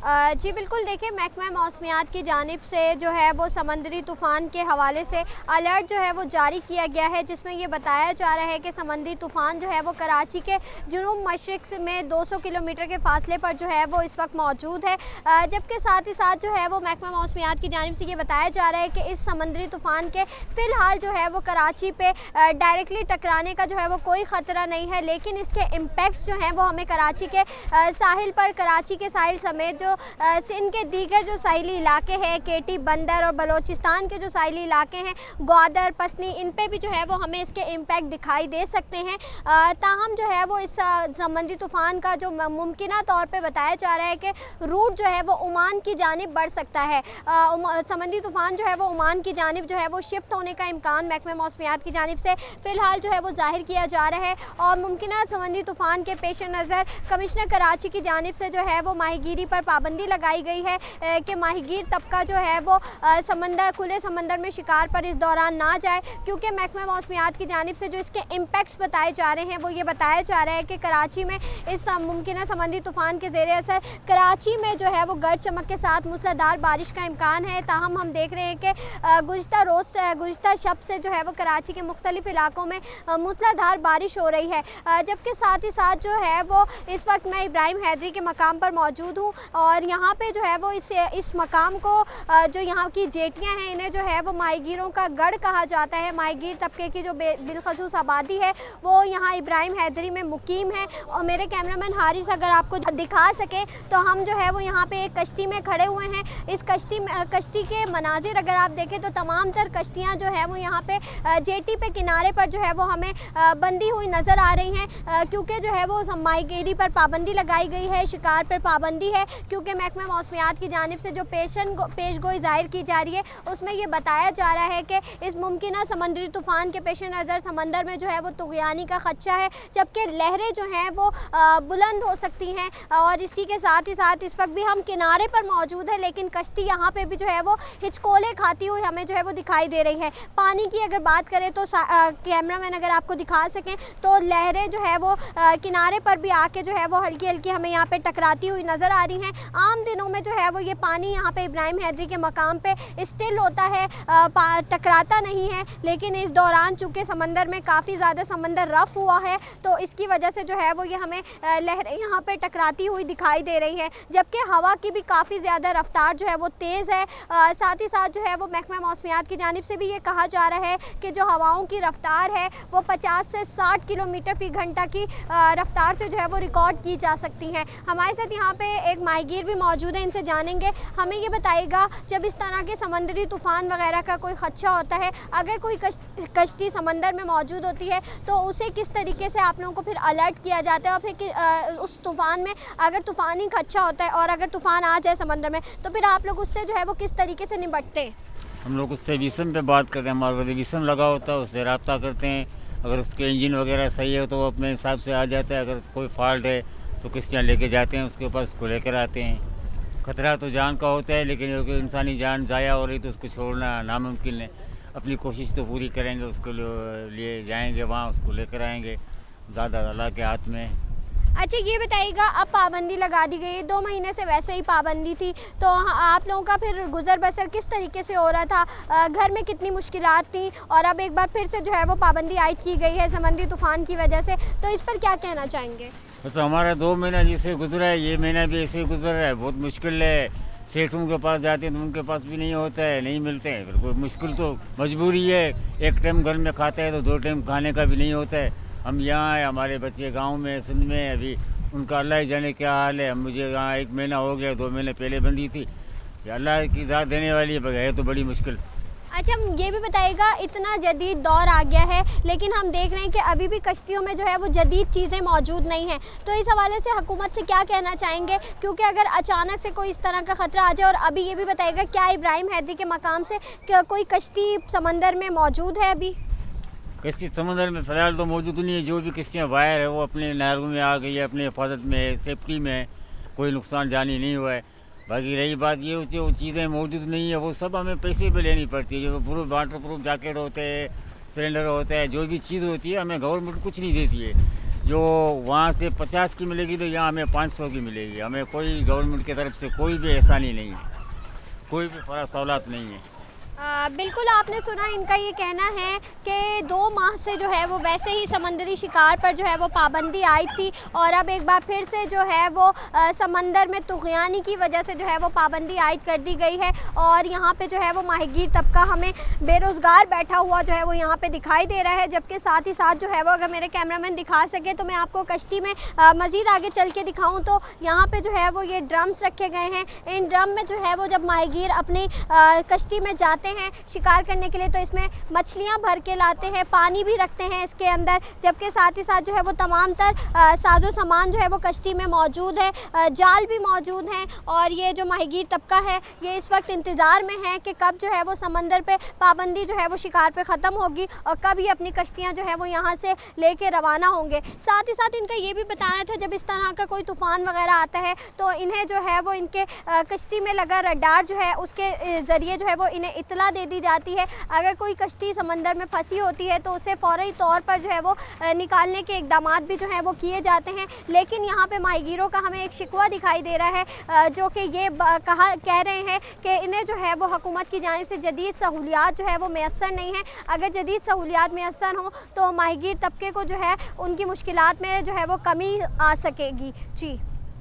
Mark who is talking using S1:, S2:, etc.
S1: जी बिल्कुल, देखिए महकमा मौसमियात की जानिब से जो है वो समंदरी तूफ़ान के हवाले से अलर्ट जो है वो जारी किया गया है, जिसमें ये बताया जा रहा है कि समंदरी तूफ़ान जो है वो कराची के जुनूब मशरिक़ में 200 किलोमीटर के फ़ासले पर जो है वो इस वक्त मौजूद है। जबकि साथ ही साथ जो है वो महकमा मौसमियात की जानिब से ये बताया जा रहा है कि इस समंदरी तूफ़ान के फ़िलहाल जो है वो कराची पे डायरेक्टली टकराने का जो है वो कोई ख़तरा नहीं है, लेकिन इसके इम्पैक्ट्स जो हैं वो हमें कराची के साहिल पर, कराची के साहिल समेत जो सिंध के दीगर जो साहिली इलाके हैं, केटी, बंदर और बलोचिस्तान के जो साहिली इलाके हैं, ग्वादर, पसनी, इन पे भी जो है वो हमें इसके इम्पैक्ट दिखाई दे सकते हैं। ताहम जो है वो इस समंदरी तूफ़ान का जो मुमकिना तौर पे बताया जा रहा है कि रूट जो है वो ओमान की जानिब बढ़ सकता है। समंदरी तूफ़ान जो है वो ओमान की जानिब जो है वो शिफ्ट होने का इम्कान महकमा मौसमियात की जानिब से फ़िलहाल जो है वो ज़ाहिर किया जा रहा है। और मुमकिना समंदरी तूफ़ान के पेश नज़र कमिश्नर कराची की जानिब से जो है वो माहीगीरी पर पाबंदी लगाई गई है कि माहीगीर तबका जो है वो खुले समंदर में शिकार पर इस दौरान ना जाए, क्योंकि महकमा मौसमियात की जानिब से जो इसके इम्पैक्ट्स बताए जा रहे हैं वो ये बताया जा रहा है कि कराची में इस मुमकिना समंदरी तूफ़ान के ज़ेरे असर कराची में जो है वो गर्द चमक के साथ मूसलाधार बारिश का इम्कान है। ताहम हम देख रहे हैं कि गुज़िश्ता शब से जो है वो कराची के मुख्तलिफ इलाकों में मूसलाधार बारिश हो रही है। जबकि साथ ही साथ जो है वो इस वक्त मैं इब्राहिम हैदरी के मकाम पर मौजूद हूँ और यहाँ पे जो है वो इस मकाम को जो यहाँ की जेटियाँ हैं इन्हें जो है वो माहीगीरों का गढ़ कहा जाता है। माहीगीर तबके की जो बिलखसूस आबादी है वो यहाँ इब्राहिम हैदरी में मुकीम है। और मेरे कैमरामैन हारिस अगर आपको दिखा सके तो हम जो है वो यहाँ पे एक कश्ती में खड़े हुए हैं। इस कश्ती के मनाजिर अगर आप देखें तो तमाम तर कश्तियाँ जो है वो यहाँ पे जेटी पे किनारे पर जो है वो हमें बंधी हुई नज़र आ रही हैं, क्योंकि जो है वो माहीगीरी पर पाबंदी लगाई गई है, शिकार पर पाबंदी है, क्योंकि महकमा मौसमियात की जानिब से जो पेशगोई ज़ाहिर की जा रही है उसमें ये बताया जा रहा है कि इस मुमकिना समंदरी तूफ़ान के पेश नज़र समंदर में जो है वो तुग़यानी का ख़दशा है, जबकि लहरें जो हैं वो बुलंद हो सकती हैं। और इसी के साथ ही साथ इस वक्त भी हम किनारे पर मौजूद है, लेकिन कश्ती यहाँ पे भी जो है वो हिचकोले खाती हुई हमें जो है वो दिखाई दे रही है। पानी की अगर बात करें तो कैमरामैन अगर आपको दिखा सकें तो लहरें जो है वो किनारे पर भी आके जो है वो हल्की हल्की हमें यहाँ पे टकराती हुई नज़र आ रही हैं। आम दिनों में जो है वो ये पानी यहाँ पे इब्राहिम हैदरी के मकाम पे स्टिल होता है, टकराता नहीं है, लेकिन इस दौरान चूँकि समंदर में काफ़ी ज़्यादा समंदर रफ़ हुआ है तो इसकी वजह से जो है वो ये हमें लहरें यहाँ पे टकराती हुई दिखाई दे रही है, जबकि हवा की भी काफ़ी ज़्यादा रफ्तार जो है वो तेज़ है। साथ ही साथ जो है वो महकमा मौसमियात की जानिब से भी ये कहा जा रहा है कि जो हवाओं की रफ्तार है वो 50 से 60 किलोमीटर फ़ी घंटा की रफ्तार से जो है वो रिकॉर्ड की जा सकती हैं। हमारे साथ यहाँ पे एक माहीगीर भी मौजूद है, इनसे जानेंगे। हमें ये बताइएगा, जब इस तरह के समंदरी तूफ़ान वगैरह का कोई ख़दशा होता है, अगर कोई कश्ती समंदर में मौजूद होती है तो उसे किस तरीके से आप लोगों को फिर अलर्ट किया जाता है, और फिर उस तूफ़ान में अगर तूफ़ानी ख़दशा होता है और अगर तूफ़ान आ जाए समंदर में तो फिर आप लोग उससे जो है वो किस तरीके से निपटते हैं?
S2: हम लोग उससे विषम पे बात करते हैं, हमारा विषम लगा होता है, उससे रब्ता करते हैं। अगर उसके इंजन वगैरह सही है तो वो अपने हिसाब से आ जाता है, अगर कोई फॉल्ट है तो किश्तियाँ लेके जाते हैं, उसके पास उसको लेकर आते हैं। ख़तरा तो जान का होता है, लेकिन अगर इंसानी जान ज़ाया हो रही तो उसको छोड़ना नामुमकिन है। अपनी कोशिश तो पूरी करेंगे, उसको लिए जाएंगे वहाँ, उसको लेकर आएंगे, ज़्यादा अल्लाह के हाथ में।
S1: अच्छा ये बताइएगा, अब पाबंदी लगा दी गई है, 2 महीने से वैसे ही पाबंदी थी, तो आप लोगों का फिर गुजर बसर किस तरीके से हो रहा था? घर में कितनी मुश्किलात थी, और अब एक बार फिर से जो है वो पाबंदी आयद की गई है समंदरी तूफ़ान की वजह से, तो इस पर क्या कहना चाहेंगे?
S2: बस हमारा 2 महीना जिससे गुजरा है, ये महीना भी ऐसे ही गुजर रहा है। बहुत मुश्किल है, सेठों के पास जाते हैं तो उनके पास भी नहीं होता है, नहीं मिलते हैं। फिर कोई मुश्किल तो मजबूरी है, एक टाइम घर में खाता है तो 2 टाइम खाने का भी नहीं होता है। हम यहाँ हैं, हमारे बच्चे गांव में, सिंध में, अभी उनका अल्लाह ही जाने क्या हाल है। मुझे यहाँ 1 महीना हो गया, 2 महीने पहले बंदी थी। अल्लाह की दाद देने वाली है तो बड़ी मुश्किल।
S1: अच्छा ये भी बताइएगा, इतना जदीद दौर आ गया है लेकिन हम देख रहे हैं कि अभी भी कश्तियों में जो है वो जदीद चीज़ें मौजूद नहीं हैं, तो इस हवाले से हुकूमत से क्या कहना चाहेंगे? क्योंकि अगर अचानक से कोई इस तरह का ख़तरा आ जाए, और अभी ये भी बताइएगा, क्या इब्राहिम हैदरी के मकाम से कोई कश्ती समंदर में मौजूद है? अभी
S2: कश्ती समंदर में फ़िलहाल तो मौजूद नहीं है। जो भी कश्तियाँ बाहर है वो अपने नहरों में आ गई है, अपने हिफाजत में है, सेफ्टी में है, कोई नुकसान जानी नहीं हुआ है। बाकी रही बात ये जो चीज़ें मौजूद नहीं है वो सब हमें पैसे पे लेनी पड़ती है। जो प्रूफ वाटर प्रूफ जैकेट होते हैं, सिलेंडर होता है, जो भी चीज़ होती है हमें गवर्नमेंट कुछ नहीं देती है। जो वहाँ से 50 की मिलेगी तो यहाँ हमें 500 की मिलेगी। हमें कोई गवर्नमेंट की तरफ से कोई भी एहसानी नहीं है, कोई भी फरा सहूलत नहीं है।
S1: बिल्कुल आपने सुना, इनका ये कहना है कि 2 माह से जो है वो वैसे ही समंदरी शिकार पर जो है वो पाबंदी आई थी और अब एक बार फिर से जो है वो समंदर में तुग़यानी की वजह से जो है वो पाबंदी आयद कर दी गई है और यहाँ पे जो है वो माहीगीर तबका हमें बेरोज़गार बैठा हुआ जो है वो यहाँ पे दिखाई दे रहा है। जबकि साथ ही साथ जो है वो, अगर मेरे कैमरामैन दिखा सके तो मैं आपको कश्ती में मज़ीद आगे चल के दिखाऊँ तो यहाँ पर जो है वो ये ड्रम्स रखे गए हैं। इन ड्रम में जो है वो जब माहीगीर अपनी कश्ती में जाते हैं शिकार करने के लिए तो इसमें मछलियां भर के लाते हैं, पानी भी रखते हैं इसके अंदर, जबकि साथ ही साथ जो है वो तमाम तर साजो सामान जो है वो कश्ती में मौजूद है, जाल भी मौजूद हैं और ये जो माहीगीर तबका है ये इस वक्त इंतज़ार में है कि कब जो है वो समंदर पे पाबंदी जो है वो शिकार पे ख़त्म होगी और कब ये अपनी कश्तियाँ जो है वो यहाँ से लेके रवाना होंगे। साथ ही साथ इनका ये भी बताना था, जब इस तरह का कोई तूफ़ान वगैरह आता है तो इन्हें जो है वो इनके कश्ती में लगा रडार जो है उसके ज़रिए जो है वो इन्हें इत्तला दे दी जाती है। अगर कोई कश्ती समंदर में फंसी होती है तो उसे फ़ौरी तौर पर जो है वो निकालने के इक़दामात भी जो है वो किए जाते हैं। लेकिन यहाँ पे माहीगीरों का हमें एक शिकवा दिखाई दे रहा है जो कि ये कह रहे हैं कि इन्हें जो है वो हुकूमत की जानिब से जदीद सहूलियात जो है वो मैसर नहीं है। अगर जदीद सहूलियात मैसर हों तो माहीगीर तबके को जो है उनकी मुश्किलात में जो है वो कमी आ सकेगी। जी।